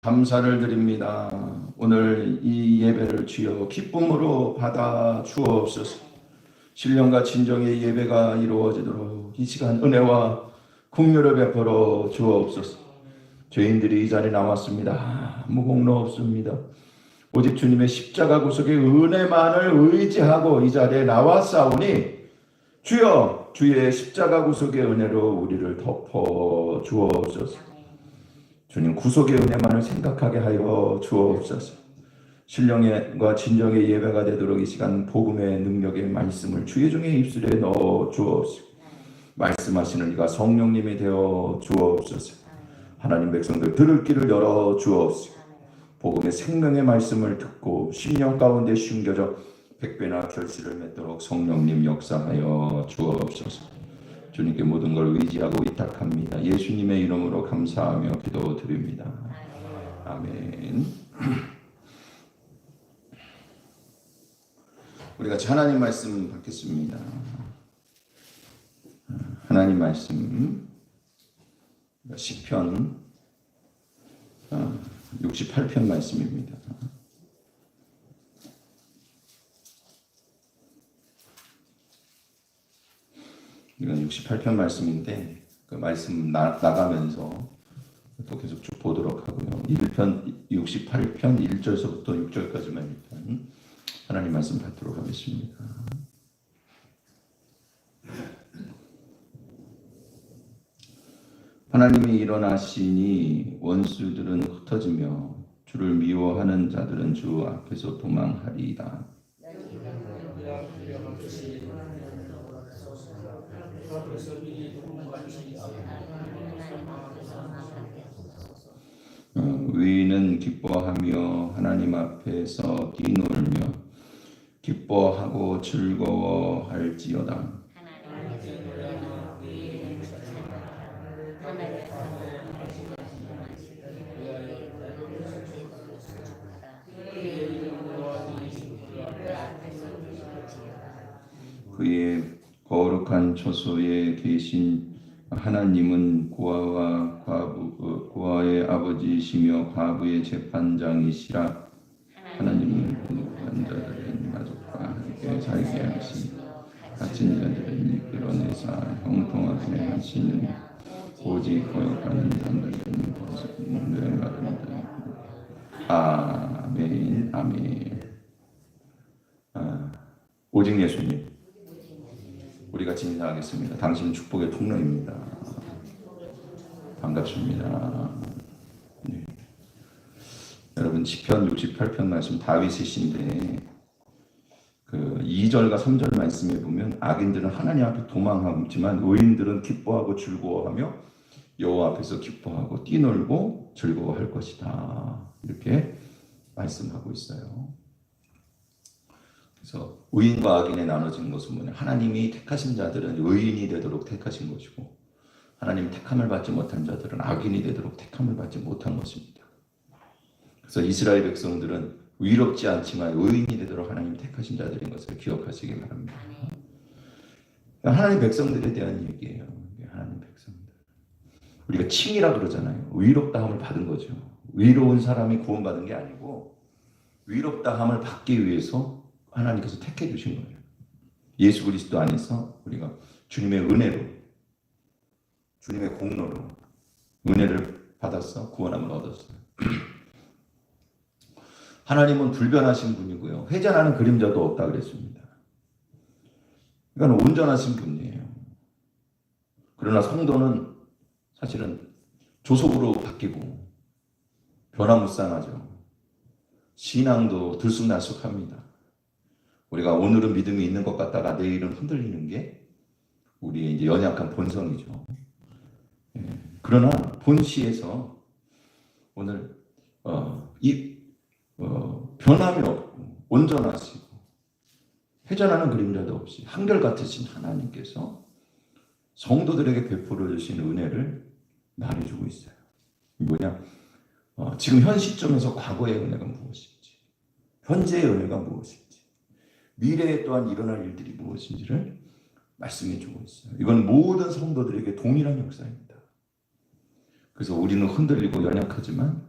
감사를 드립니다. 오늘 이 예배를 주여 기쁨으로 받아 주옵소서. 신령과 진정의 예배가 이루어지도록 이 시간 은혜와 긍휼을 베풀어 주옵소서. 죄인들이 이 자리에 나왔습니다. 아무 공로 없습니다. 오직 주님의 십자가 구속의 은혜만을 의지하고 이 자리에 나왔사오니 주여 주의 십자가 구속의 은혜로 우리를 덮어 주옵소서. 주님 구속의 은혜만을 생각하게 하여 주옵소서. 신령과 진정의 예배가 되도록 이 시간 복음의 능력의 말씀을 주의 종의 입술에 넣어 주옵소서. 말씀하시는 이가 성령님이 되어 주옵소서. 하나님 백성들 들을 길을 열어 주옵소서. 복음의 생명의 말씀을 듣고 심령 가운데 심겨져 백배나 결실을 맺도록 성령님 역사하여 주옵소서. 주님께 모든 걸 의지하고 위탁합니다. 예수님의 이름으로 감사하며 기도드립니다. 아멘. 우리가 하나님 말씀 받겠습니다. 하나님 말씀 시편 68편 말씀입니다. 이건 68편 말씀인데 그 말씀 나가면서 또 계속 쭉 보도록 하고요. 68편 1절서부터 6절까지만 일단 하나님 말씀 받도록 하겠습니다. 하나님이 일어나시니 원수들은 흩어지며 주를 미워하는 자들은 주 앞에서 도망하리이다. 의인은 기뻐하며 하나님 앞에서 뛰놀며 기뻐하고 즐거워할지어다. 그의 거룩한 처소에 계신 하나님은 고아의 아버지이시며 과부의 재판장이시라. 하나님은 거룩한 자들은 가족과 함께 살게 하시며 갇힌 자들은 이끌어내사 형통하게 하시는 오직 거룩한 자들은 벗어나는다. 아멘. 아멘. 오직 예수님 우리 같이 인사하겠습니다. 당신은 축복의 통로입니다. 반갑습니다. 네. 여러분 시편 68편 말씀 다윗의 시인데 그 2절과 3절 말씀에 보면 악인들은 하나님 앞에 도망하지만 의인들은 기뻐하고 즐거워하며 여호와 앞에서 기뻐하고 뛰놀고 즐거워할 것이다. 이렇게 말씀하고 있어요. 그래서 의인과 악인에 나눠진 것은 뭐냐? 하나님이 택하신 자들은 의인이 되도록 택하신 것이고 하나님 택함을 받지 못한 자들은 악인이 되도록 택함을 받지 못한 것입니다. 그래서 이스라엘 백성들은 의롭지 않지만 의인이 되도록 하나님 택하신 자들인 것을 기억하시기 바랍니다. 하나님 백성들에 대한 얘기예요. 하나님 백성들. 우리가 칭이라 그러잖아요. 의롭다함을 받은 거죠. 의로운 사람이 구원받은 게 아니고 의롭다함을 받기 위해서 하나님께서 택해 주신 거예요. 예수 그리스도 안에서 우리가 주님의 은혜로, 주님의 공로로 은혜를 받았어 구원함을 얻었어요. 하나님은 불변하신 분이고요. 회전하는 그림자도 없다 그랬습니다. 그러니까 온전하신 분이에요. 그러나 성도는 사실은 조속으로 바뀌고 변화무쌍하죠. 신앙도 들쑥날쑥합니다. 우리가 오늘은 믿음이 있는 것 같다가 내일은 흔들리는 게 우리의 이제 연약한 본성이죠. 그러나 본시에서 오늘 변함이 없고 온전하시고 회전하는 그림자도 없이 한결같으신 하나님께서 성도들에게 베풀어 주신 은혜를 말해주고 있어요. 뭐냐? 지금 현 시점에서 과거의 은혜가 무엇인지, 현재의 은혜가 무엇인지, 미래에 또한 일어날 일들이 무엇인지를 말씀해 주고 있어요. 이건 모든 성도들에게 동일한 역사입니다. 그래서 우리는 흔들리고 연약하지만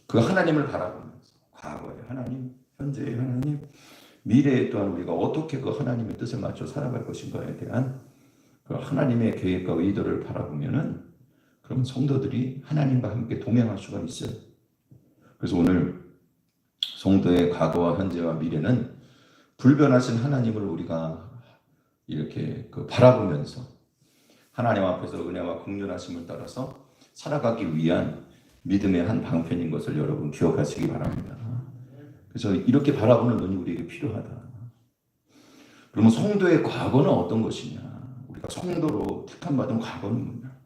그 하나님을 바라보면서 과거의 하나님, 현재의 하나님, 미래에 또한 우리가 어떻게 그 하나님의 뜻에 맞춰 살아갈 것인가에 대한 그 하나님의 계획과 의도를 바라보면은 그럼 성도들이 하나님과 함께 동행할 수가 있어요. 그래서 오늘 성도의 과거와 현재와 미래는 불변하신 하나님을 우리가 이렇게 바라보면서 하나님 앞에서 은혜와 긍휼하심을 따라서 살아가기 위한 믿음의 한 방편인 것을 여러분 기억하시기 바랍니다. 그래서 이렇게 바라보는 눈이 우리에게 필요하다. 그러면 성도의 과거는 어떤 것이냐? 우리가 성도로 택함받은 과거는 뭐냐?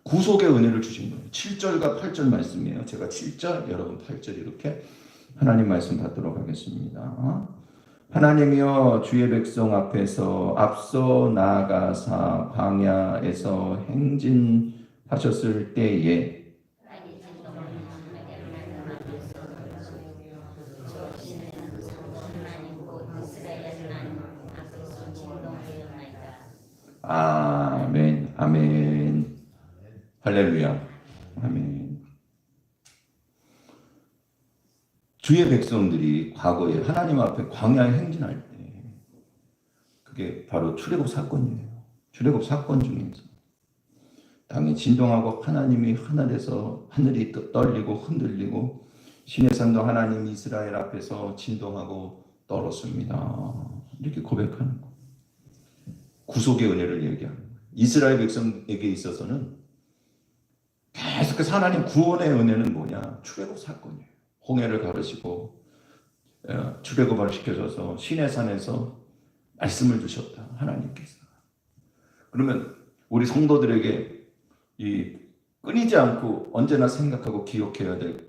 구속의 은혜를 주신 거예요. 7절과 8절 말씀이에요. 제가 7절, 여러분 8절 이렇게 하나님 말씀 받도록 하겠습니다. 하나님이여 주의 백성 앞에서 앞서 나아가사 광야에서 행진하셨을 때에 아멘, 아멘, 할렐루야, 아멘. 주의 백성들이 과거에 하나님 앞에 광야에 행진할 때 그게 바로 출애굽 사건이에요. 출애굽 사건 중에서 땅이 진동하고 하나님이 하늘에서 하늘이 떨리고 흔들리고 시내산도 하나님 이스라엘 앞에서 진동하고 떨었습니다. 이렇게 고백하는 거. 구속의 은혜를 얘기하는 거예요. 이스라엘 백성에게 있어서는 계속해서 하나님 구원의 은혜는 뭐냐? 출애굽 사건이에요. 홍해를 가르시고 출애굽을 시켜줘서 시내산에서 말씀을 주셨다. 하나님께서. 그러면 우리 성도들에게 이 끊이지 않고 언제나 생각하고 기억해야 될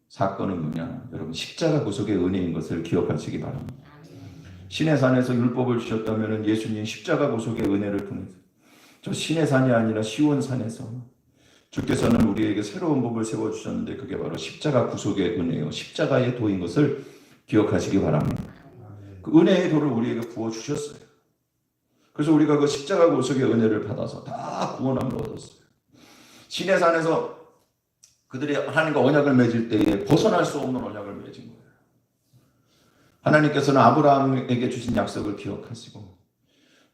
사건은 뭐냐? 여러분 십자가 구속의 은혜인 것을 기억하시기 바랍니다. 시내산에서 율법을 주셨다면 예수님 십자가 구속의 은혜를 통해서 저 시내산이 아니라 시온산에서 주께서는 우리에게 새로운 법을 세워주셨는데 그게 바로 십자가 구속의 은혜요. 십자가의 도인 것을 기억하시기 바랍니다. 그 은혜의 도를 우리에게 부어주셨어요. 그래서 우리가 그 십자가 구속의 은혜를 받아서 다 구원함을 얻었어요. 시내산에서 그들이 하나님과 언약을 맺을 때에 벗어날 수 없는 언약을 맺은 거예요. 하나님께서는 아브라함에게 주신 약속을 기억하시고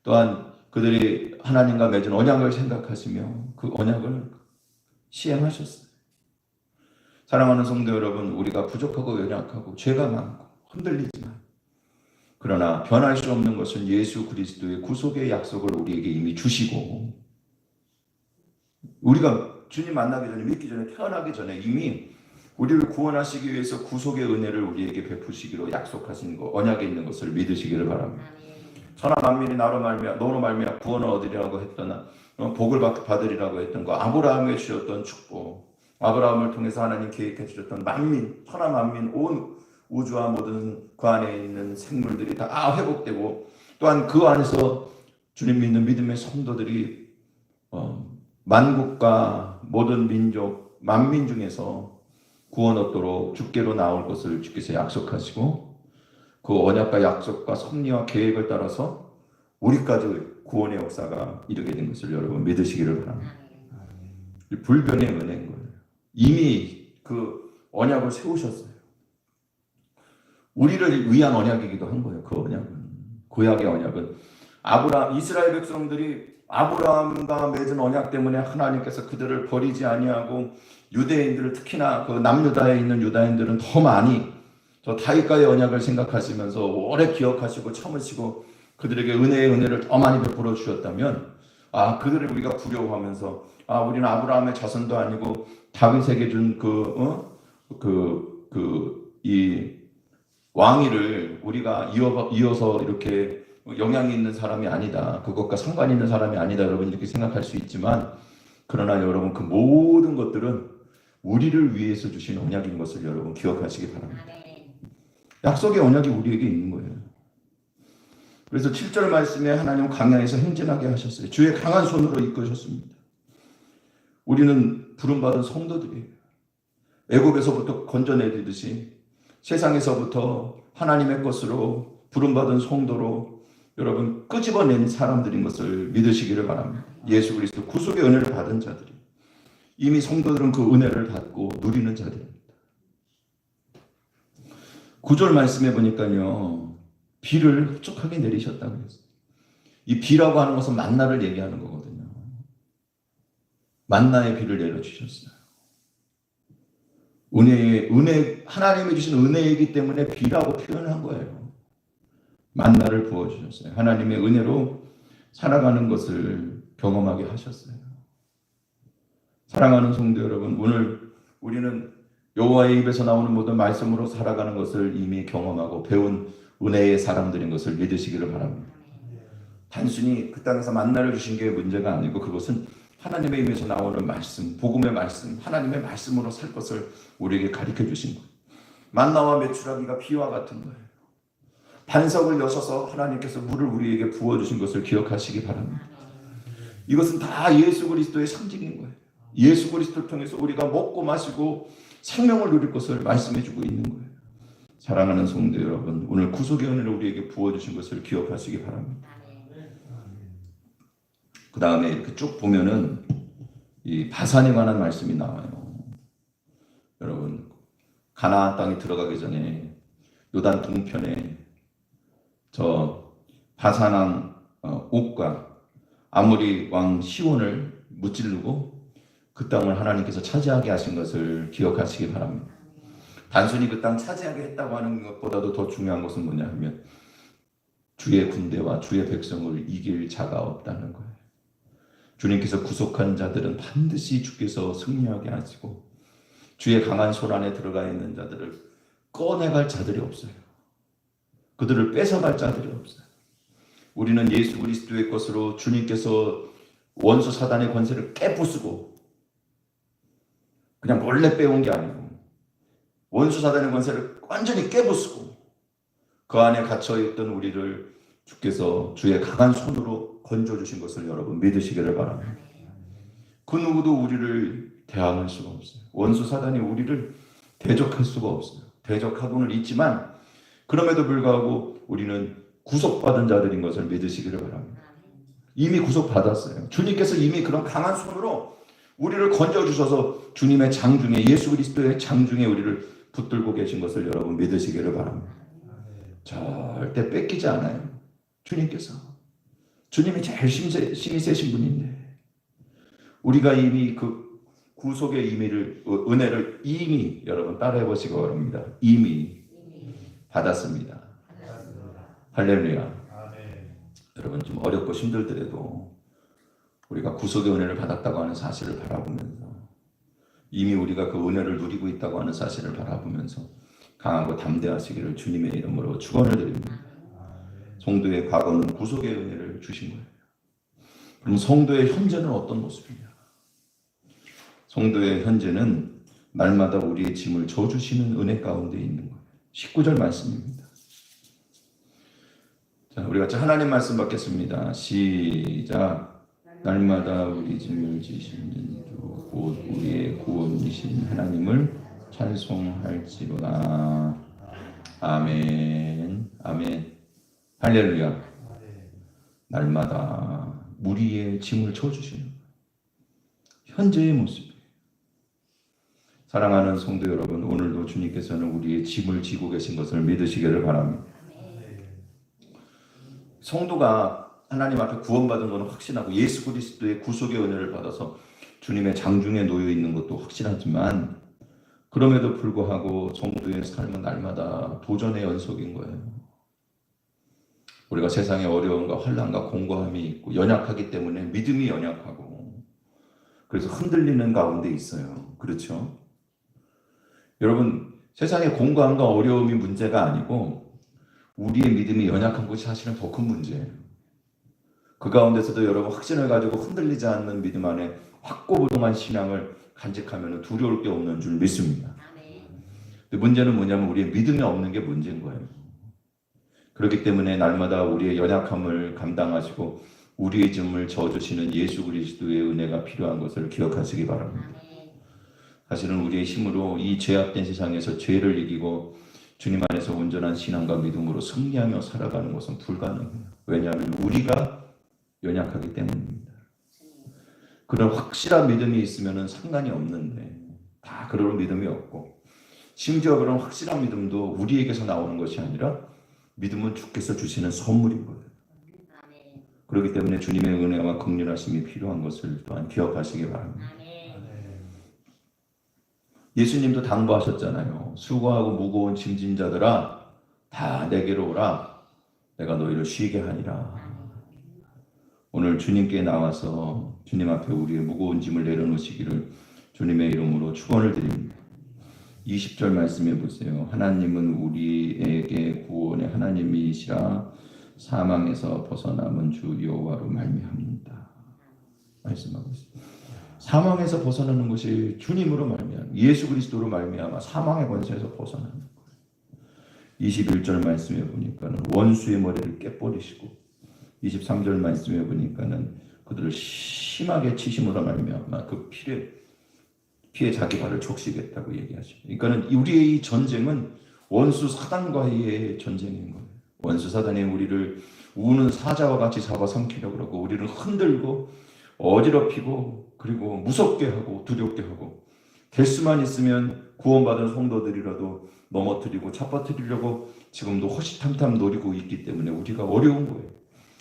또한 그들이 하나님과 맺은 언약을 생각하시며 그 언약을 시행하셨어요. 사랑하는 성도 여러분, 우리가 부족하고 연약하고 죄가 많고 흔들리지만 그러나 변할 수 없는 것은 예수 그리스도의 구속의 약속을 우리에게 이미 주시고 우리가 주님 만나기 전에 믿기 전에 태어나기 전에 이미 우리를 구원하시기 위해서 구속의 은혜를 우리에게 베푸시기로 약속하신 거 언약에 있는 것을 믿으시기를 바랍니다. 천하 만민이 너로 말미암아 구원을 얻으리라고 했던 복을 받으리라고 했던 거 아브라함에 주셨던 축복 아브라함을 통해서 하나님 계획해 주셨던 만민 천하 만민 온 우주와 모든 그 안에 있는 생물들이 다 회복되고 또한 그 안에서 주님 믿는 믿음의 성도들이 만국과 모든 민족 만민 중에서 구원 얻도록 주께로 나올 것을 주께서 약속하시고 그 언약과 약속과 섭리와 계획을 따라서 우리까지 구원의 역사가 이르게 된 것을 여러분 믿으시기를 바랍니다. 불변의 은혜인 거예요. 이미 그 언약을 세우셨어요. 우리를 위한 언약이기도 한 거예요. 그 언약은 구약의 언약은 이스라엘 백성들이 아브라함과 맺은 언약 때문에 하나님께서 그들을 버리지 아니하고 유대인들을 특히나 그 남유다에 있는 유다인들은 더 많이 저 다윗과의 언약을 생각하시면서 오래 기억하시고 참으시고 그들에게 은혜의 은혜를 더 많이 베풀어 주셨다면 그들을 우리가 두려워하면서 우리는 아브라함의 자손도 아니고 다윗에게 준 이 왕위를 우리가 이어서 이렇게 영향이 있는 사람이 아니다. 그것과 상관이 있는 사람이 아니다. 여러분 이렇게 생각할 수 있지만 그러나 여러분 그 모든 것들은 우리를 위해서 주신 언약인 것을 여러분 기억하시기 바랍니다. 약속의 언약이 우리에게 있는 거예요. 그래서 7절 말씀에 하나님 광야에서 행진하게 하셨어요. 주의 강한 손으로 이끄셨습니다. 우리는 부름받은 성도들이에요. 애굽에서부터 건져내듯이 세상에서부터 하나님의 것으로 부름받은 성도로 여러분 끄집어낸 사람들인 것을 믿으시기를 바랍니다. 예수 그리스도 구속의 은혜를 받은 자들이 이미 성도들은 그 은혜를 받고 누리는 자들입니다. 9절 말씀해 보니까요. 비를 흡족하게 내리셨다고 했어요. 이 비라고 하는 것은 만나를 얘기하는 거거든요. 만나의 비를 내려주셨어요. 하나님이 주신 은혜이기 때문에 비라고 표현한 거예요. 만나를 부어주셨어요. 하나님의 은혜로 살아가는 것을 경험하게 하셨어요. 사랑하는 성도 여러분, 오늘 우리는 여호와의 입에서 나오는 모든 말씀으로 살아가는 것을 이미 경험하고 배운 은혜의 사람들인 것을 믿으시기를 바랍니다. 단순히 그 땅에서 만나를 주신 게 문제가 아니고 그것은 하나님의 입에서 나오는 말씀, 복음의 말씀, 하나님의 말씀으로 살 것을 우리에게 가르쳐 주신 거예요. 만나와 메추라기가 비와 같은 거예요. 반석을 여셔서 하나님께서 물을 우리에게 부어주신 것을 기억하시기 바랍니다. 이것은 다 예수 그리스도의 상징인 거예요. 예수 그리스도를 통해서 우리가 먹고 마시고 생명을 누릴 것을 말씀해 주고 있는 거예요. 사랑하는 성도 여러분, 오늘 구속의 은혜를 우리에게 부어주신 것을 기억하시기 바랍니다. 그 다음에 이렇게 쭉 보면은 이 바산에 관한 말씀이 나와요. 여러분, 가나안 땅에 들어가기 전에 요단 동편에 저 바산 왕 옥과 아모리 왕 시온을 무찌르고 그 땅을 하나님께서 차지하게 하신 것을 기억하시기 바랍니다. 단순히 그 땅 차지하게 했다고 하는 것보다도 더 중요한 것은 뭐냐 하면 주의 군대와 주의 백성을 이길 자가 없다는 거예요. 주님께서 구속한 자들은 반드시 주께서 승리하게 하시고 주의 강한 손 안에 들어가 있는 자들을 꺼내갈 자들이 없어요. 그들을 뺏어갈 자들이 없어요. 우리는 예수 그리스도의 것으로 주님께서 원수 사단의 권세를 깨부수고 그냥 몰래 빼온 게 아니고 원수 사단의 권세를 완전히 깨부수고 그 안에 갇혀있던 우리를 주께서 주의 강한 손으로 건져주신 것을 여러분 믿으시기를 바랍니다. 그 누구도 우리를 대항할 수가 없어요. 원수 사단이 우리를 대적할 수가 없어요. 대적하고는 있지만 그럼에도 불구하고 우리는 구속받은 자들인 것을 믿으시기를 바랍니다. 이미 구속받았어요. 주님께서 이미 그런 강한 손으로 우리를 건져주셔서 주님의 장중에 예수 그리스도의 장중에 우리를 붙들고 계신 것을 여러분 믿으시기를 바랍니다. 절대 뺏기지 않아요. 주님이 제일 힘이 세신 분인데 우리가 이미 그 구속의 은혜를 이미 여러분 따라해 보시기 바랍니다. 이미 받았습니다. 할렐루야. 여러분 좀 어렵고 힘들더라도 우리가 구속의 은혜를 받았다고 하는 사실을 바라보면서 이미 우리가 그 은혜를 누리고 있다고 하는 사실을 바라보면서 강하고 담대하시기를 주님의 이름으로 축원을 드립니다. 성도의 과거는 구속의 은혜를 주신 거예요. 그럼 성도의 현재는 어떤 모습이냐? 성도의 현재는 날마다 우리의 짐을 져주시는 은혜 가운데 있는 거예요. 19절 말씀입니다. 자, 우리 같이 하나님 말씀 받겠습니다. 시작. 날마다 우리 짐을 지시는 주 곧 우리의 구원이신 하나님을 찬송할지로다. 아멘. 아멘. 할렐루야. 날마다 우리의 짐을 져주시는 현재의 모습이에요. 사랑하는 성도 여러분, 오늘도 주님께서는 우리의 짐을 지고 계신 것을 믿으시기를 바랍니다. 성도가 하나님 앞에 구원받은 것은 확신하고 예수 그리스도의 구속의 은혜를 받아서 주님의 장중에 놓여 있는 것도 확실하지만 그럼에도 불구하고 성도의 삶은 날마다 도전의 연속인 거예요. 우리가 세상에 어려움과 환난과 공고함이 있고 연약하기 때문에 믿음이 연약하고 그래서 흔들리는 가운데 있어요. 그렇죠? 여러분, 세상의 공고함과 어려움이 문제가 아니고 우리의 믿음이 연약한 것이 사실은 더 큰 문제예요. 그 가운데서도 여러분 확신을 가지고 흔들리지 않는 믿음 안에 확고부동한 신앙을 간직하면 두려울 게 없는 줄 믿습니다. 근데 문제는 뭐냐면 우리의 믿음이 없는 게 문제인 거예요. 그렇기 때문에 날마다 우리의 연약함을 감당하시고 우리의 짐을 져주시는 예수 그리스도의 은혜가 필요한 것을 기억하시기 바랍니다. 사실은 우리의 힘으로 이 죄악된 세상에서 죄를 이기고 주님 안에서 온전한 신앙과 믿음으로 승리하며 살아가는 것은 불가능해요. 왜냐하면 우리가 연약하기 때문입니다. 그런 확실한 믿음이 있으면 상관이 없는데 다 그런 믿음이 없고 심지어 그런 확실한 믿음도 우리에게서 나오는 것이 아니라 믿음은 주께서 주시는 선물인 거예요. 그렇기 때문에 주님의 은혜와 긍휼하심이 필요한 것을 또한 기억하시기 바랍니다. 예수님도 당부하셨잖아요. 수고하고 무거운 짐진 자들아 다 내게로 오라. 내가 너희를 쉬게 하리라. 오늘 주님께 나와서 주님 앞에 우리의 무거운 짐을 내려놓으시기를 주님의 이름으로 축원을 드립니다. 20절 말씀해 보세요. 하나님은 우리에게 구원의 하나님이시라 사망에서 벗어남은 주 여호와로 말미암는다. 말씀하고 있습니다. 사망에서 벗어나는 것이 주님으로 말미암아 예수 그리스도로 말미암아 사망의 권세에서 벗어나는 거예요. 21절 말씀해 보니까는 원수의 머리를 깨버리시고 23절 말씀해 보니까는 그들을 심하게 치심으로 말미암아 그 피에 자기 발을 적시겠다고 얘기하죠. 그러니까는 우리의 이 전쟁은 원수 사단과의 전쟁인 거예요. 원수 사단이 우리를 우는 사자와 같이 잡아삼키려고 그러고 우리를 흔들고 어지럽히고 그리고 무섭게 하고 두렵게 하고 될 수만 있으면 구원받은 성도들이라도 넘어뜨리고 잡아뜨리려고 지금도 호시탐탐 노리고 있기 때문에 우리가 어려운 거예요.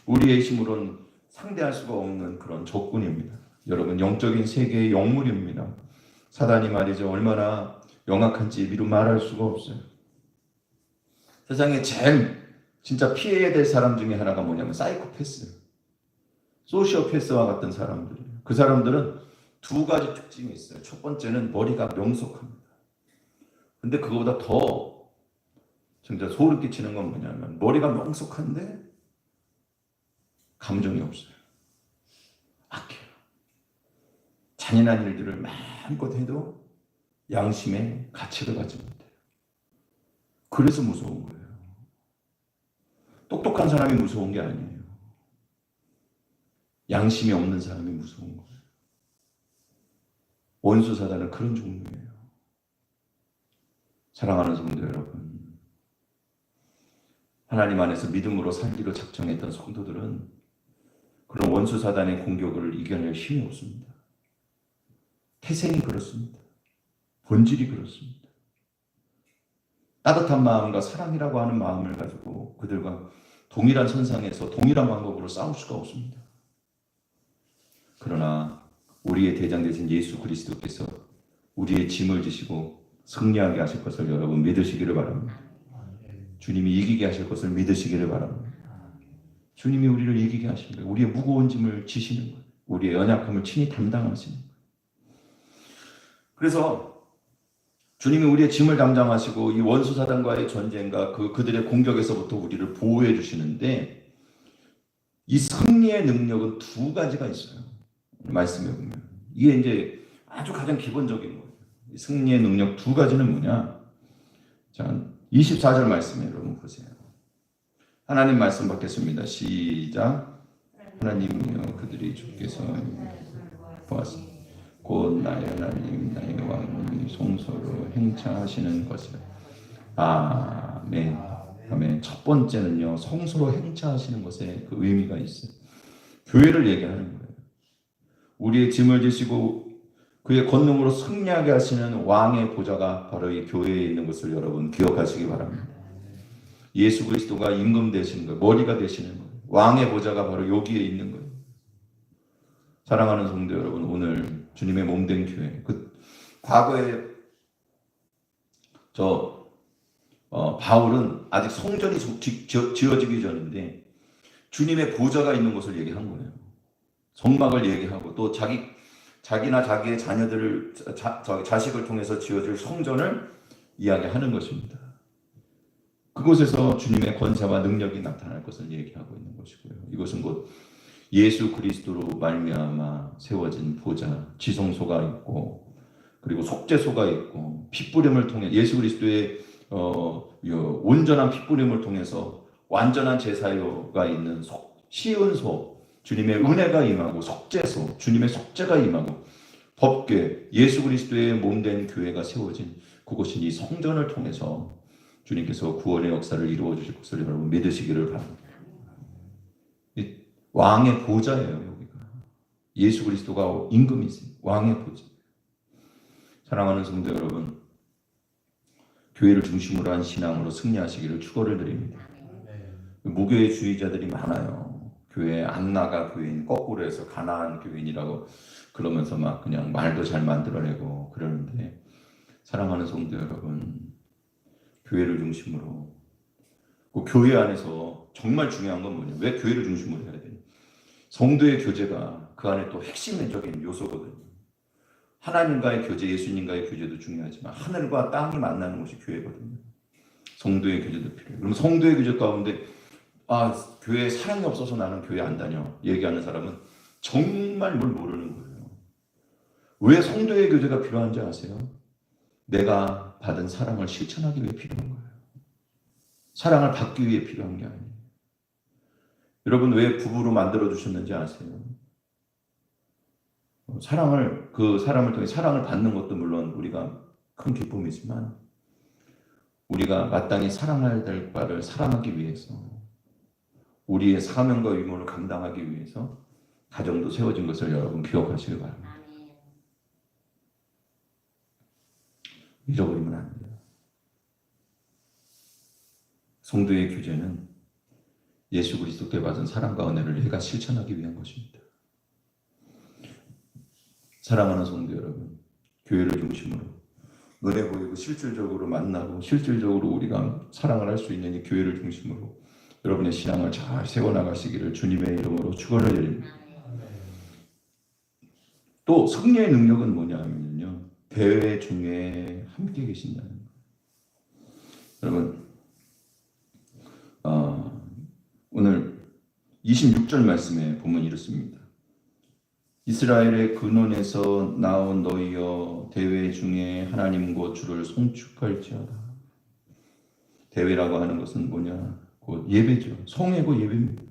우리의 힘으로는 상대할 수가 없는 그런 적군입니다. 여러분 영적인 세계의 영물입니다. 사단이 말이죠. 얼마나 영악한지 미루 말할 수가 없어요. 세상에 제일 진짜 피해야 될 사람 중에 하나가 뭐냐면 사이코패스, 소시오패스와 같은 사람들이에요. 그 사람들은 두 가지 특징이 있어요. 첫 번째는 머리가 명석합니다. 근데 그거보다 더 진짜 소름 끼치는 건 뭐냐면 머리가 명석한데 감정이 없어요. 악해요. 잔인한 일들을 마음껏 해도 양심의 가책을 받지 못해요. 그래서 무서운 거예요. 똑똑한 사람이 무서운 게 아니에요. 양심이 없는 사람이 무서운 거예요. 원수 사단은 그런 종류예요. 사랑하는 성도 여러분, 하나님 안에서 믿음으로 살기로 작정했던 성도들은 그런 원수 사단의 공격을 이겨낼 힘이 없습니다. 태생이 그렇습니다. 본질이 그렇습니다. 따뜻한 마음과 사랑이라고 하는 마음을 가지고 그들과 동일한 선상에서 동일한 방법으로 싸울 수가 없습니다. 그러나 우리의 대장 되신 예수 그리스도께서 우리의 짐을 지시고 승리하게 하실 것을 여러분 믿으시기를 바랍니다. 주님이 이기게 하실 것을 믿으시기를 바랍니다. 주님이 우리를 이기게 하십니다. 우리의 무거운 짐을 지시는 거예요. 우리의 연약함을 친히 담당하시는 거예요. 그래서 주님이 우리의 짐을 담당하시고 이 원수 사단과의 전쟁과 그들의 공격에서부터 우리를 보호해 주시는데 이 승리의 능력은 두 가지가 있어요. 말씀해 보면 이게 이제 아주 가장 기본적인 거예요. 승리의 능력 두 가지는 뭐냐? 자, 24절 말씀에 여러분 보세요. 하나님 말씀 받겠습니다. 시작. 하나님이여 그들이 주께서 보았습니다. 곧 나의 하나님 나의 왕이 송소로 행차하시는 것을. 아멘. 아멘. 첫 번째는요, 송소로 행차하시는 것에 그 의미가 있어요. 교회를 얘기하는 거예요. 우리의 짐을 지시고 그의 권능으로 승리하게 하시는 왕의 보좌가 바로 이 교회에 있는 것을 여러분 기억하시기 바랍니다. 예수 그리스도가 임금 되시는 거예요. 머리가 되시는 거예요. 왕의 보좌가 바로 여기에 있는 거예요. 사랑하는 성도 여러분, 오늘 주님의 몸된 교회, 과거에 바울은 아직 성전이 지어지기 전인데 주님의 보좌가 있는 곳을 얘기한 거예요. 성막을 얘기하고 또 자기나 자기의 자녀들을 자식을 통해서 지어질 성전을 이야기하는 것입니다. 그곳에서 주님의 권세와 능력이 나타날 것을 얘기하고 있는 것이고요. 이것은 곧 예수 그리스도로 말미암아 세워진 보좌, 지성소가 있고 그리고 속죄소가 있고 핏부림을 통해 예수 그리스도의 온전한 핏부림을 통해서 완전한 제사요가 있는 시은소, 주님의 은혜가 임하고 속죄소, 주님의 속죄가 임하고 법궤, 예수 그리스도의 몸된 교회가 세워진 그곳인 이 성전을 통해서 주님께서 구원의 역사를 이루어 주실 것을 여러분 믿으시기를 바랍니다. 왕의 보좌예요, 여기가. 예수 그리스도가 임금이세요. 왕의 보좌. 사랑하는 성도 여러분, 교회를 중심으로 한 신앙으로 승리하시기를 축원을 드립니다. 무교회주의자들이 많아요. 교회 안 나가 교인, 거꾸로 해서 가난한 교인이라고 그러면서 막 그냥 말도 잘 만들어내고 그러는데, 사랑하는 성도 여러분, 교회를 중심으로, 그 교회 안에서 정말 중요한 건 뭐냐? 왜 교회를 중심으로 해야 되냐? 성도의 교제가 그 안에 또 핵심적인 요소거든요. 하나님과의 교제, 예수님과의 교제도 중요하지만 하늘과 땅이 만나는 곳이 교회거든요. 성도의 교제도 필요해요. 그럼 성도의 교제 가운데 교회에 사랑이 없어서 나는 교회 안 다녀 얘기하는 사람은 정말 뭘 모르는 거예요. 왜 성도의 교제가 필요한지 아세요? 내가 받은 사랑을 실천하기 위해 필요한 거예요. 사랑을 받기 위해 필요한 게 아니에요. 여러분, 왜 부부로 만들어 주셨는지 아세요? 그 사람을 통해 사랑을 받는 것도 물론 우리가 큰 기쁨이지만, 우리가 마땅히 사랑해야 될 바를 사랑하기 위해서, 우리의 사명과 의무를 감당하기 위해서 가정도 세워진 것을 여러분 기억하시길 바랍니다. 잊어버리면 안 돼요. 성도의 교제는 예수 그리스도께 받은 사랑과 은혜를 내가 실천하기 위한 것입니다. 사랑하는 성도 여러분, 교회를 중심으로 은혜 보이고 실질적으로 만나고 실질적으로 우리가 사랑을 할 수 있는 이 교회를 중심으로 여러분의 신앙을 잘 세워나가시기를 주님의 이름으로 축원을 드립니다. 또 승리의 능력은 뭐냐면요, 대회 중에 함께 계신다는 거예요. 여러분, 오늘 26절 말씀에 보면 이렇습니다. 이스라엘의 근원에서 나온 너희여, 대회 중에 하나님 곧 주를 송축할지어다. 대회라고 하는 것은 뭐냐? 곧 예배죠. 성회고 예배입니다.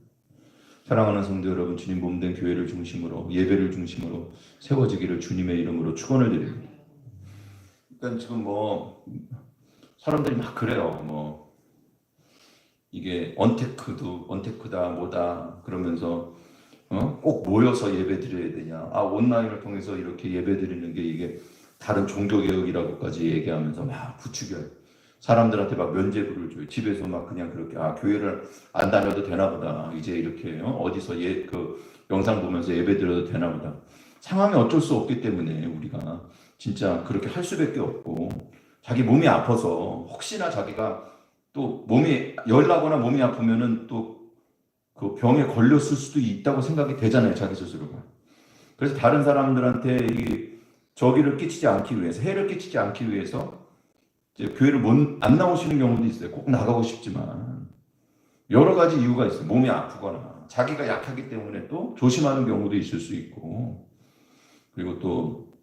사랑하는 성도 여러분, 주님 몸된 교회를 중심으로, 예배를 중심으로 세워지기를 주님의 이름으로 축원을 드립니다. 그러니까 지금 사람들이 막 그래요. 이게 언테크다 뭐다 그러면서 꼭 모여서 예배 드려야 되냐? 온라인을 통해서 이렇게 예배 드리는 게 이게 다른 종교개혁이라고까지 얘기하면서 막 부추겨요. 사람들한테 막 면죄부를 줘요. 집에서 막 그냥 그렇게 교회를 안 다녀도 되나 보다. 이제 이렇게 어디서 영상 보면서 예배 드려도 되나 보다. 상황이 어쩔 수 없기 때문에 우리가 진짜 그렇게 할 수밖에 없고, 자기 몸이 아파서 혹시나 자기가 또 몸이 열나거나 몸이 아프면은 또 그 병에 걸렸을 수도 있다고 생각이 되잖아요, 자기 스스로가. 그래서 다른 사람들한테 저기를 끼치지 않기 위해서, 해를 끼치지 않기 위해서 이제 교회를 안 나오시는 경우도 있어요. 꼭 나가고 싶지만 여러 가지 이유가 있어요. 몸이 아프거나 자기가 약하기 때문에 또 조심하는 경우도 있을 수 있고, 그리고 또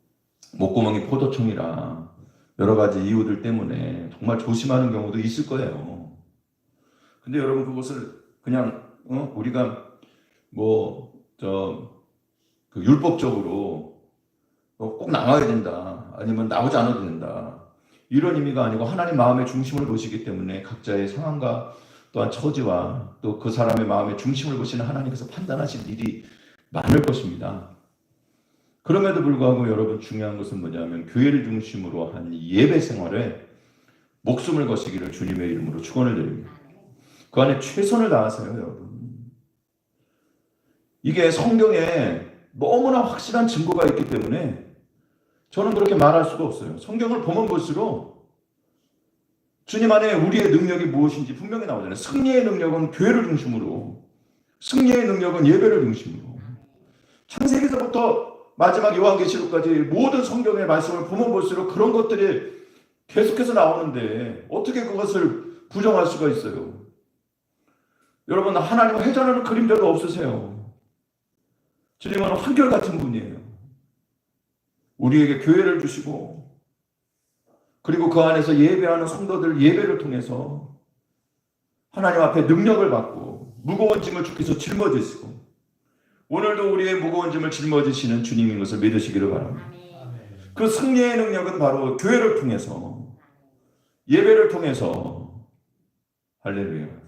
목구멍이 포도청이라 여러 가지 이유들 때문에 정말 조심하는 경우도 있을 거예요. 근데 여러분, 그것을 그냥 우리가 율법적으로 꼭 나와야 된다, 아니면 나오지 않아도 된다, 이런 의미가 아니고 하나님 마음의 중심을 보시기 때문에 각자의 상황과 또한 처지와 또 그 사람의 마음의 중심을 보시는 하나님께서 판단하실 일이 많을 것입니다. 그럼에도 불구하고 여러분, 중요한 것은 뭐냐면 교회를 중심으로 한 예배 생활에 목숨을 거시기를 주님의 이름으로 축원을 드립니다. 그 안에 최선을 다하세요, 여러분. 이게 성경에 너무나 확실한 증거가 있기 때문에 저는 그렇게 말할 수가 없어요. 성경을 보면 볼수록 주님 안에 우리의 능력이 무엇인지 분명히 나오잖아요. 승리의 능력은 교회를 중심으로, 승리의 능력은 예배를 중심으로. 창세기서부터 마지막 요한계시록까지 모든 성경의 말씀을 보면 볼수록 그런 것들이 계속해서 나오는데 어떻게 그것을 부정할 수가 있어요? 여러분, 하나님과 회전하는 그림자도 없으세요. 주님은 한결같은 분이에요. 우리에게 교회를 주시고, 그리고 그 안에서 예배하는 성도들 예배를 통해서 하나님 앞에 능력을 받고 무거운 짐을 주께서 짊어지시고, 오늘도 우리의 무거운 짐을 짊어지시는 주님인 것을 믿으시기를 바랍니다. 그 승리의 능력은 바로 교회를 통해서, 예배를 통해서, 할렐루야,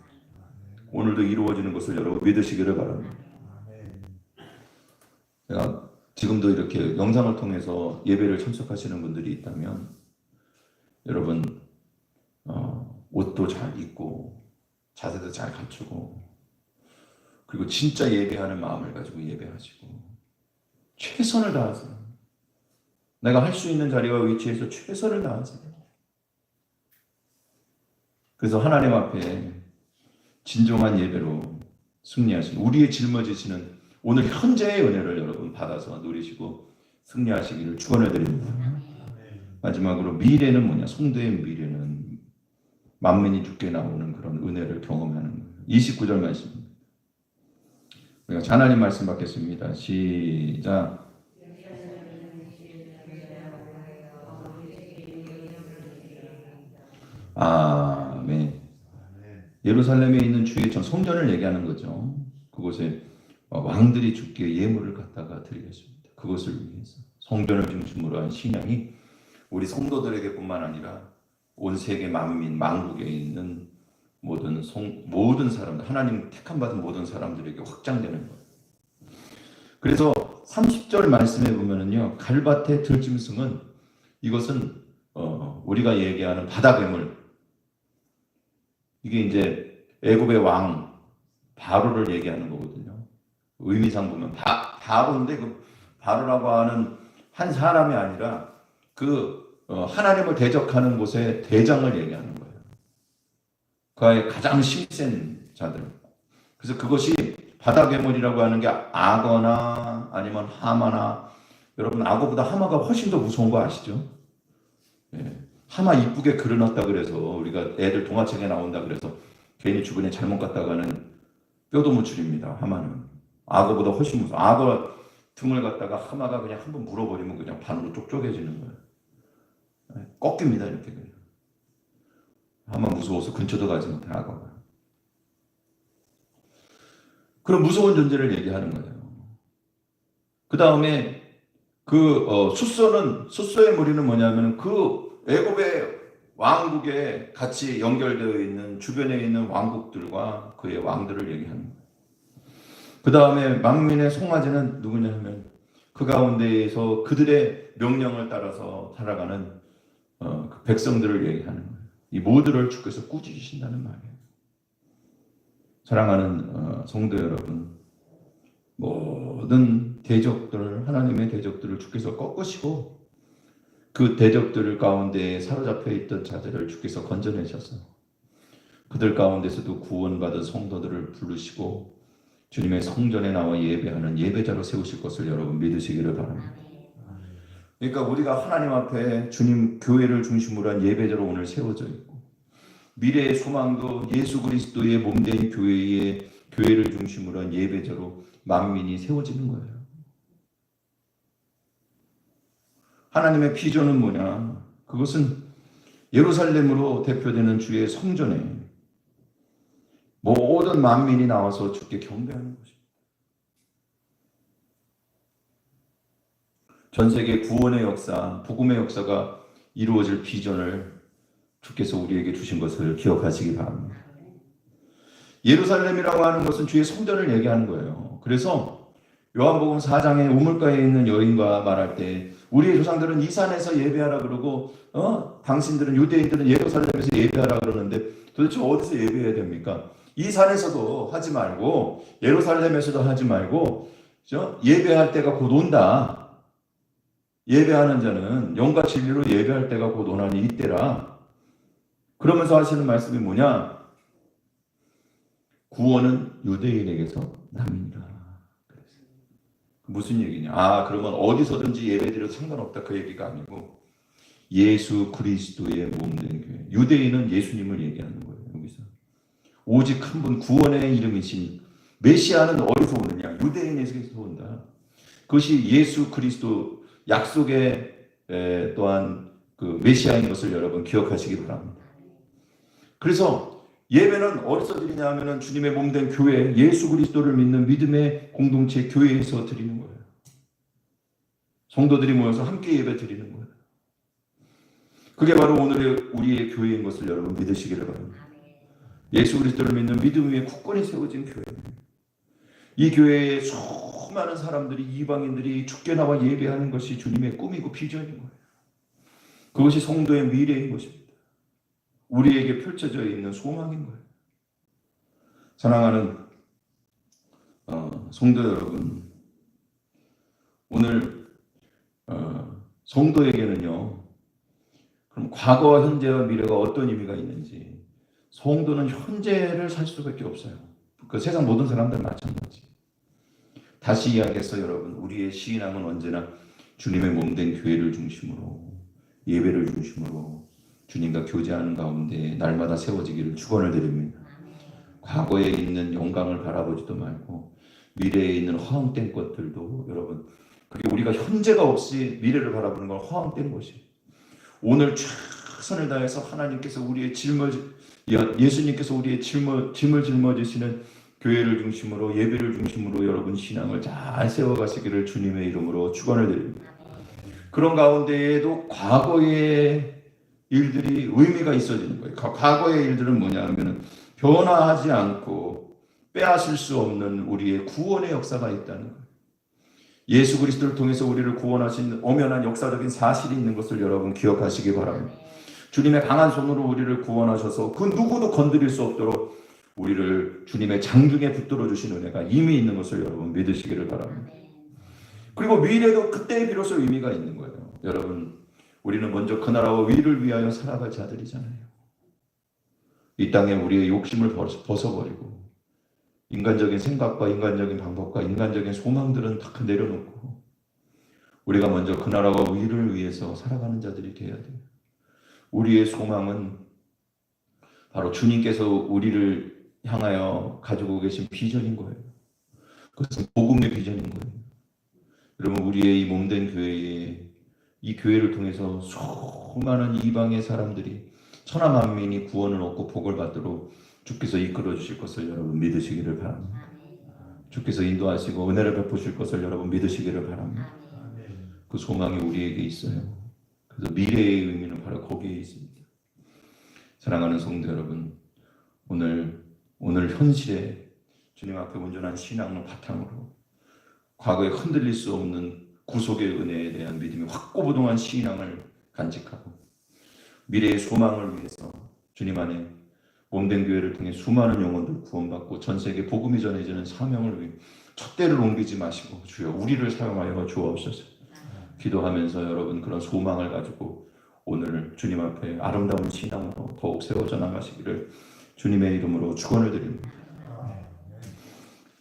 오늘도 이루어지는 것을 여러분 믿으시기를 바랍니다. 제가 지금도 이렇게 영상을 통해서 예배를 참석하시는 분들이 있다면, 여러분, 옷도 잘 입고 자세도 잘 갖추고 그리고 진짜 예배하는 마음을 가지고 예배하시고 최선을 다하세요. 내가 할 수 있는 자리와 위치에서 최선을 다하세요. 그래서 하나님 앞에 진정한 예배로 승리하시는 우리의 짊어지시는 오늘 현재의 은혜를 여러분 받아서 누리시고 승리하시기를 축원을 드립니다. 마지막으로 미래는 뭐냐? 성도의 미래는 만민이 주께 나오는 그런 은혜를 경험하는 거예요. 29절 말씀입니다. 우리가 하나님 말씀 받겠습니다. 시작. 아멘. 예루살렘에 있는 주의 성전을 얘기하는 거죠. 그곳에 왕들이 주께 예물을 갖다가 드리겠습니다. 그것을 위해서 성전을 중심으로 한 신앙이 우리 성도들에게뿐만 아니라 온 세계 만민 만국에 있는 모든 사람들, 하나님 택함 받은 모든 사람들에게 확장되는 거예요. 그래서 30절 말씀에 보면은요, 갈밭의 들짐승은 이것은 우리가 얘기하는 바다 괴물, 이게 이제 애굽의 왕 바로를 얘기하는 거거든요. 의미상 보면 바로인데 그 바로라고 하는 한 사람이 아니라 하나님을 대적하는 곳의 대장을 얘기하는 거예요. 그의 가장 힘센 자들. 그래서 그것이 바다 괴물이라고 하는 게 악어나 아니면 하마나, 여러분 악어보다 하마가 훨씬 더 무서운 거 아시죠? 예. 하마 이쁘게 그려놨다 그래서 우리가 애들 동화책에 나온다 그래서 괜히 주변에 잘못 갔다가는 뼈도 못 추립니다. 하마는 악어보다 훨씬 무서워. 악어 등을 갖다가 하마가 그냥 한번 물어버리면 그냥 반으로 쪽쪽해지는 거예요. 꺾입니다 이렇게 그냥. 하마 무서워서 근처도 가지 못해 악어가. 그런 무서운 존재를 얘기하는 거예요. 그 다음에 숫소의 무리는 뭐냐면 애굽의 왕국에 같이 연결되어 있는 주변에 있는 왕국들과 그의 왕들을 얘기하는 거예요. 그 다음에 만민의 송아지는 누구냐 하면 그 가운데에서 그들의 명령을 따라서 살아가는 그 백성들을 얘기하는 거예요. 이 모두를 주께서 꾸짖으신다는 말이에요. 사랑하는 성도 여러분, 모든 대적들을, 하나님의 대적들을 주께서 꺾으시고 그 대적들 가운데 사로잡혀 있던 자들을 주께서 건져내셔서 그들 가운데서도 구원받은 성도들을 부르시고 주님의 성전에 나와 예배하는 예배자로 세우실 것을 여러분 믿으시기를 바랍니다. 그러니까 우리가 하나님 앞에 주님 교회를 중심으로 한 예배자로 오늘 세워져 있고 미래의 소망도 예수 그리스도의 몸된 교회를 중심으로 한 예배자로 만민이 세워지는 거예요. 하나님의 비전은 뭐냐? 그것은 예루살렘으로 대표되는 주의 성전에 모든 만민이 나와서 주께 경배하는 것입니다. 전 세계 구원의 역사, 복음의 역사가 이루어질 비전을 주께서 우리에게 주신 것을 기억하시기 바랍니다. 예루살렘이라고 하는 것은 주의 성전을 얘기하는 거예요. 그래서 요한복음 4장에 우물가에 있는 여인과 말할 때 우리의 조상들은 이 산에서 예배하라 그러고 당신들은 유대인들은 예루살렘에서 예배하라 그러는데 도대체 어디서 예배해야 됩니까? 이 산에서도 하지 말고 예루살렘에서도 하지 말고 예배할 때가 곧 온다. 예배하는 자는 영과 진리로 예배할 때가 곧 오나니 이때라. 그러면서 하시는 말씀이 뭐냐? 구원은 유대인에게서 남이니라. 무슨 얘기냐? 그러면 어디서든지 예배드려도 상관없다 그 얘기가 아니고 예수 그리스도의 몸된 교회. 유대인은 예수님을 얘기하는 거예요. 여기서 오직 한 분 구원의 이름이신 메시아는 어디서 오느냐? 유대인에게서 온다. 그것이 예수 그리스도 약속의 또한 그 메시아인 것을 여러분 기억하시기 바랍니다. 그래서 예배는 어디서 드리냐 하면은 주님의 몸된 교회, 예수 그리스도를 믿는 믿음의 공동체 교회에서 드리는 거예요. 성도들이 모여서 함께 예배 드리는 거예요. 그게 바로 오늘의 우리의 교회인 것을 여러분 믿으시기를 바랍니다. 예수 그리스도를 믿는 믿음 위에 굳건히 세워진 교회입니다. 이 교회에 수많은 사람들이, 이방인들이 주께 나와 예배하는 것이 주님의 꿈이고 비전인 거예요. 그것이 성도의 미래인 것입니다. 우리에게 펼쳐져 있는 소망인 거예요. 사랑하는 성도 여러분, 오늘 성도에게는요, 그럼 과거와 현재와 미래가 어떤 의미가 있는지, 성도는 현재를 살 수밖에 없어요. 그 세상 모든 사람들 마찬가지. 다시 이야기해서 여러분, 우리의 신앙은 언제나 주님의 몸된 교회를 중심으로, 예배를 중심으로 주님과 교제하는 가운데 날마다 세워지기를 축원을 드립니다. 과거에 있는 영광을 바라보지도 말고 미래에 있는 허황된 것들도 여러분, 그게 우리가 현재가 없이 미래를 바라보는 건 허황된 것이에요. 오늘 최선을 다해서 하나님께서 우리의 예수님께서 우리의 짐을 짊어지시는 교회를 중심으로, 예배를 중심으로 여러분 신앙을 잘 세워가시기를 주님의 이름으로 축원을 드립니다. 그런 가운데에도 과거의 일들이 의미가 있어지는 거예요. 과거의 일들은 뭐냐 하면은 변화하지 않고 빼앗을 수 없는 우리의 구원의 역사가 있다는 거예요. 예수 그리스도를 통해서 우리를 구원하신 엄연한 역사적인 사실이 있는 것을 여러분 기억하시기 바랍니다. 주님의 강한 손으로 우리를 구원하셔서 그 누구도 건드릴 수 없도록 우리를 주님의 장중에 붙들어 주신 은혜가 이미 있는 것을 여러분 믿으시기를 바랍니다. 그리고 미래도 그때에 비로소 의미가 있는 거예요. 여러분, 우리는 먼저 그 나라와 위를 위하여 살아갈 자들이잖아요. 이 땅에 우리의 욕심을 벗어버리고 인간적인 생각과 인간적인 방법과 인간적인 소망들은 다 내려놓고 우리가 먼저 그 나라와 위를 위해서 살아가는 자들이 되어야 돼요. 우리의 소망은 바로 주님께서 우리를 향하여 가지고 계신 비전인 거예요. 그것은 복음의 비전인 거예요. 여러분, 우리의 이 몸된 교회에, 이 교회를 통해서 수많은 이방의 사람들이 천하 만민이 구원을 얻고 복을 받도록 주께서 이끌어 주실 것을 여러분 믿으시기를 바랍니다. 주께서 인도하시고 은혜를 베푸실 것을 여러분 믿으시기를 바랍니다. 그 소망이 우리에게 있어요. 그래서 미래의 의미는 바로 거기에 있습니다. 사랑하는 성도 여러분, 오늘 현실에 주님 앞에 온전한 신앙을 바탕으로 과거에 흔들릴 수 없는 구속의 은혜에 대한 믿음이 확고부동한 신앙을 간직하고 미래의 소망을 위해서 주님 안에 몸된 교회를 통해 수많은 영혼들 구원받고 전 세계 복음이 전해지는 사명을 위해 촛대를 옮기지 마시고 주여 우리를 사용하여 주옵소서. 기도하면서 여러분 그런 소망을 가지고 오늘 주님 앞에 아름다운 신앙으로 더욱 세워져 나가시기를 주님의 이름으로 축원을 드립니다.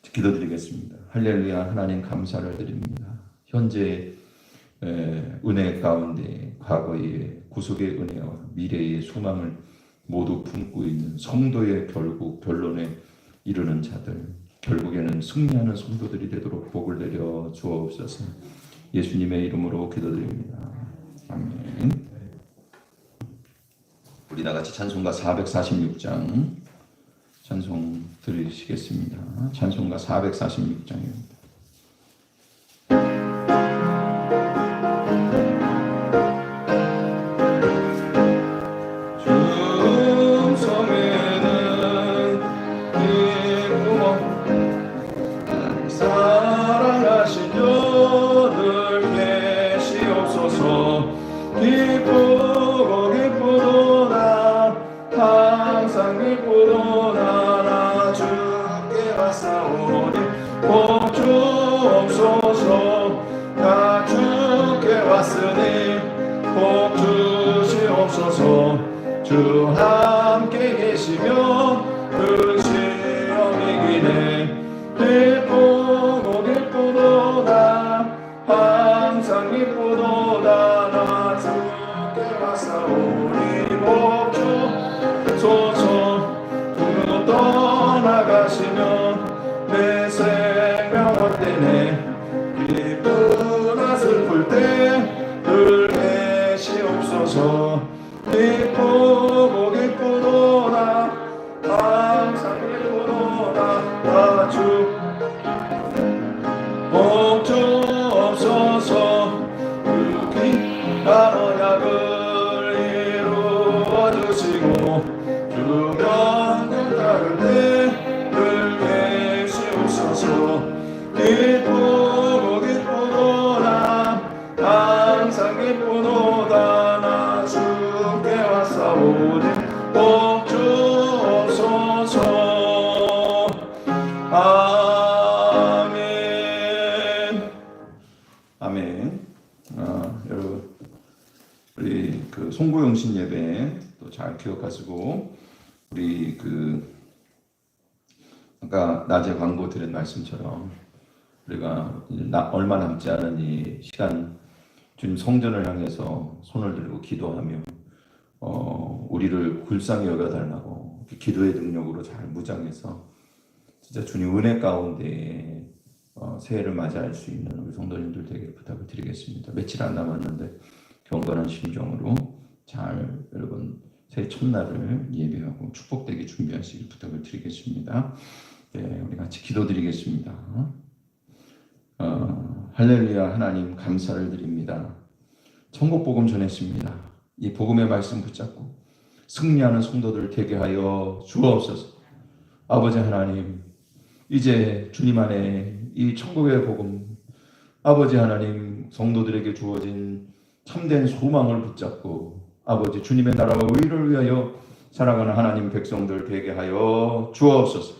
기도드리겠습니다. 할렐루야. 하나님 감사를 드립니다. 현재 은혜 가운데 과거의 구속의 은혜와 미래의 소망을 모두 품고 있는 성도의 결론에 이르는 자들, 결국에는 승리하는 성도들이 되도록 복을 내려 주옵소서. 예수님의 이름으로 기도드립니다. 아멘. 우리 다같이 찬송가 446장 찬송 들으시겠습니다. 찬송가 446장입니다. 주 함께 계시면 그 시험이 기네 기쁘고 기쁘도다 항상 기쁘도다 나 주께 왔사오니 복 주소서 주 떠나가시면 내 생명 헛되네 기쁘나 슬플 때 늘 계시옵소서 기쁘고 기쁘도다 항상 기쁘도다 나 주 복 주옵소서 나 언약을 이루어 주시고 주변을 따를 때 늘 계시옵소서 기쁘고 기쁘도다 항상 기쁘도다 나 주께 왔사오니 복 잘 기억하시고 우리 아까 낮에 광고 드린 말씀처럼 우리가 얼마 남지 않은 이 시간 주님 성전을 향해서 손을 들고 기도하며 우리를 불쌍히 여겨달라고 기도의 능력으로 잘 무장해서 진짜 주님 은혜 가운데 새해를 맞이할 수 있는 우리 성도님들 되게 부탁을 드리겠습니다. 며칠 안 남았는데 경건한 심정으로 잘 여러분 새해 첫날을 예배하고 축복되게 준비하시길 부탁을 드리겠습니다. 네, 우리 같이 기도드리겠습니다. 할렐루야. 하나님 감사를 드립니다. 천국 복음 전했습니다. 이 복음의 말씀 붙잡고 승리하는 성도들 되게 하여 주옵소서. 아버지 하나님, 이제 주님 안에 이 천국의 복음, 아버지 하나님 성도들에게 주어진 참된 소망을 붙잡고 아버지 주님의 나라와 의를 위하여 살아가는 하나님 백성들 되게 하여 주옵소서.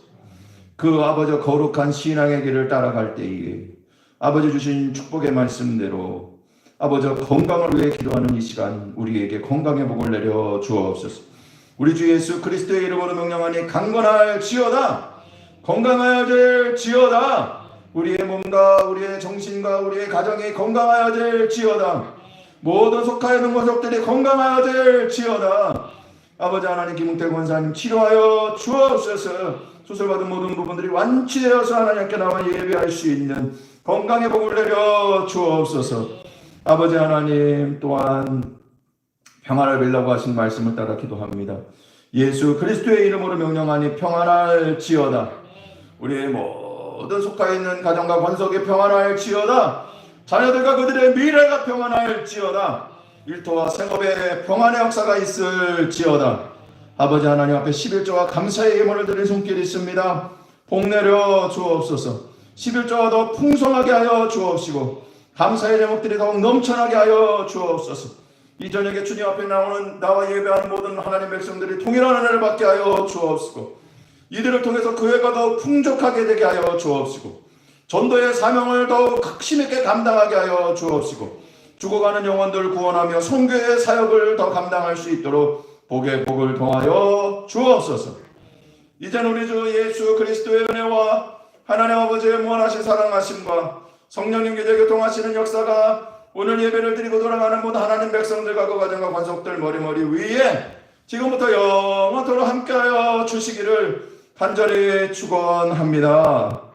그 아버지 거룩한 신앙의 길을 따라갈 때에 아버지 주신 축복의 말씀대로 아버지 건강을 위해 기도하는 이 시간 우리에게 건강의 복을 내려 주옵소서. 우리 주 예수 그리스도의 이름으로 명령하니 강건할지어다. 건강하여질지어다. 우리의 몸과 우리의 정신과 우리의 가정이 건강하여질지어다. 모든 속하여 있는 모습들이 건강하여질지어다. 아버지 하나님 김웅태 권사님 치료하여 주옵소서. 수술받은 모든 부분들이 완치되어서 하나님께 나와 예배할 수 있는 건강의 복을 내려 주옵소서. 아버지 하나님 또한 평안을 빌라고 하신 말씀을 따라 기도합니다. 예수 그리스도의 이름으로 명령하니 평안할지어다. 우리의 모든 속하여 있는 가정과 권속이 평안할지어다. 자녀들과 그들의 미래가 평안할지어다. 일터와 생업에 평안의 역사가 있을지어다. 아버지 하나님 앞에 11조와 감사의 예물을 드린 손길이 있습니다. 복 내려 주옵소서. 11조와 더 풍성하게 하여 주옵시고 감사의 제목들이 더욱 넘쳐나게 하여 주옵소서. 이 저녁에 주님 앞에 나와 예배하는 모든 하나님 백성들이 통일한 은혜를 받게 하여 주옵시고 이들을 통해서 그 회가 더욱 풍족하게 되게 하여 주옵시고 전도의 사명을 더욱 각심 있게 감당하게 하여 주옵시고 죽어가는 영혼들 구원하며 선교의 사역을 더 감당할 수 있도록 복의 복을 더하여 주옵소서. 이젠 우리 주 예수 그리스도의 은혜와 하나님 아버지의 무한하신 사랑하심과 성령님 교제 교통하시는 역사가 오늘 예배를 드리고 돌아가는 모든 하나님 백성들과 그 가정과 관속들 머리머리 위에 지금부터 영원토록 함께하여 주시기를 간절히 축원합니다.